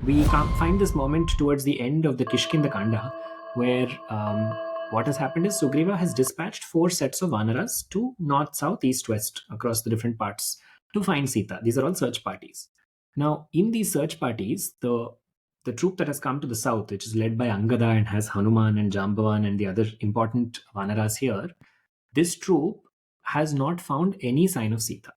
we find this moment towards the end of the Kishkindha Kanda, where what has happened is Sugriva has dispatched 4 sets of Vanaras to north, south, east, west across the different parts to find Sita. These are all search parties. Now, in these search parties, the troop that has come to the south, which is led by Angada and has Hanuman and Jambavan and the other important Vanaras here, this troop has not found any sign of Sita.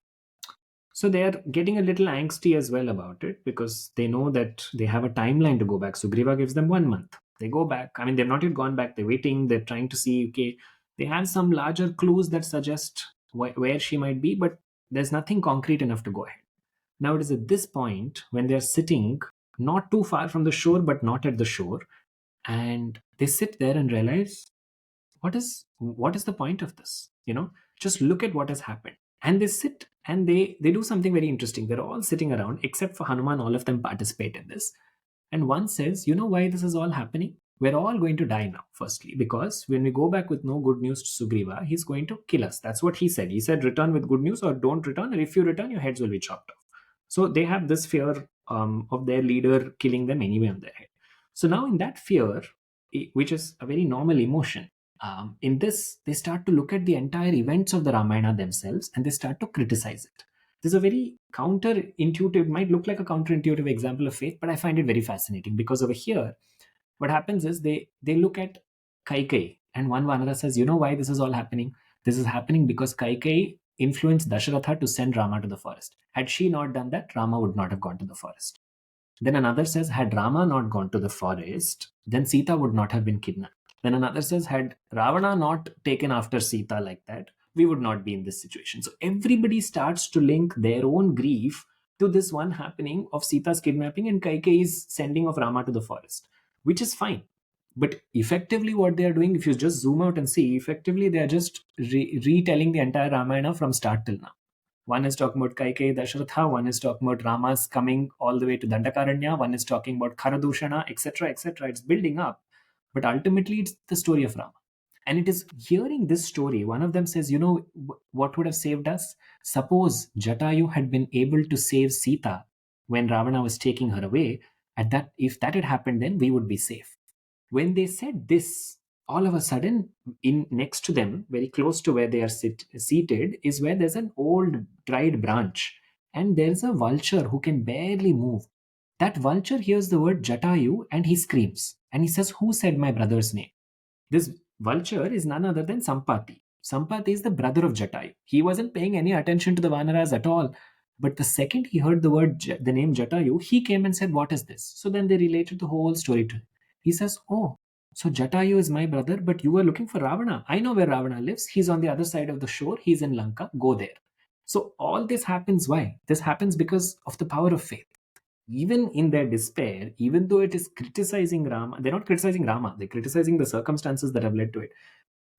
So they are getting a little angsty as well about it because they know that they have a timeline to go back. Sugriva gives them 1 month. They go back. I mean, they've not yet gone back. They're waiting. They're trying to see, okay, they have some larger clues that suggest where she might be, but there's nothing concrete enough to go ahead. Now it is at this point when they're sitting not too far from the shore, but not at the shore. And they sit there and realize what is the point of this? Just look at what has happened. And they sit and they do something very interesting. They're all sitting around except for Hanuman. All of them participate in this, and one says, you know why this is all happening? We're all going to die now, firstly, because when we go back with no good news to Sugriva, he's going to kill us. That's what he said. He said, return with good news or don't return, and if you return, your heads will be chopped off. So they have this fear of their leader killing them anyway on their head. So now in that fear, which is a very normal emotion, in this, they start to look at the entire events of the Ramayana themselves and they start to criticize it. This is a very counterintuitive, might look like a counterintuitive example of faith, but I find it very fascinating because over here, what happens is they look at Kaikai, and one Vanara says, you know why this is all happening? This is happening because Kaikai influenced Dasharatha to send Rama to the forest. Had she not done that, Rama would not have gone to the forest. Then another says, had Rama not gone to the forest, then Sita would not have been kidnapped. Then another says, had Ravana not taken after Sita like that, we would not be in this situation. So everybody starts to link their own grief to this one happening of Sita's kidnapping and Kaikeyi's sending of Rama to the forest, which is fine. But effectively, what they are doing, if you just zoom out and see, effectively they are just retelling the entire Ramayana from start till now. One is talking about Kaikeyi Dasharatha, one is talking about Rama's coming all the way to Dandakaranya, one is talking about Kharadushana, etc., etc. It's building up, but ultimately it's the story of Rama. And it is hearing this story, one of them says, what would have saved us? Suppose Jatayu had been able to save Sita when Ravana was taking her away, if that had happened, then we would be safe. When they said this, all of a sudden, in next to them, very close to where they are seated, is where there's an old dried branch, and there's a vulture who can barely move. That vulture hears the word Jatayu and he screams and he says, "Who said my brother's name?" This vulture is none other than Sampati. Sampati is the brother of Jatayu. He wasn't paying any attention to the Vanaras at all. But the second he heard the name Jatayu, he came and said, "What is this?" So then they related the whole story to him. He says, "Oh, so Jatayu is my brother, but you were looking for Ravana. I know where Ravana lives. He's on the other side of the shore. He's in Lanka. Go there." So all this happens why? This happens because of the power of faith. Even in their despair, even though it is criticizing Rama, they're not criticizing Rama, they're criticizing the circumstances that have led to it.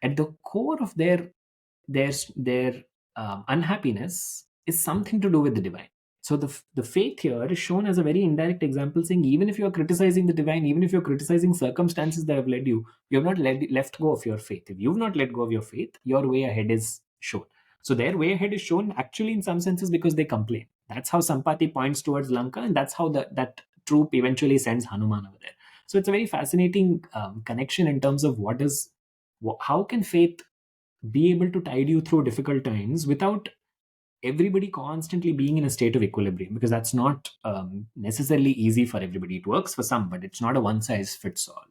At the core of their unhappiness is something to do with the divine. So the faith here is shown as a very indirect example, saying even if you are criticizing the divine, even if you're criticizing circumstances that have led you, you have not left go of your faith. If you've not let go of your faith, your way ahead is shown. So their way ahead is shown actually in some senses because they complain. That's how Sampati points towards Lanka, and that's how that troop eventually sends Hanuman over there. So it's a very fascinating connection in terms of how can faith be able to tide you through difficult times without everybody constantly being in a state of equilibrium, because that's not necessarily easy for everybody. It works for some, but it's not a one size fits all.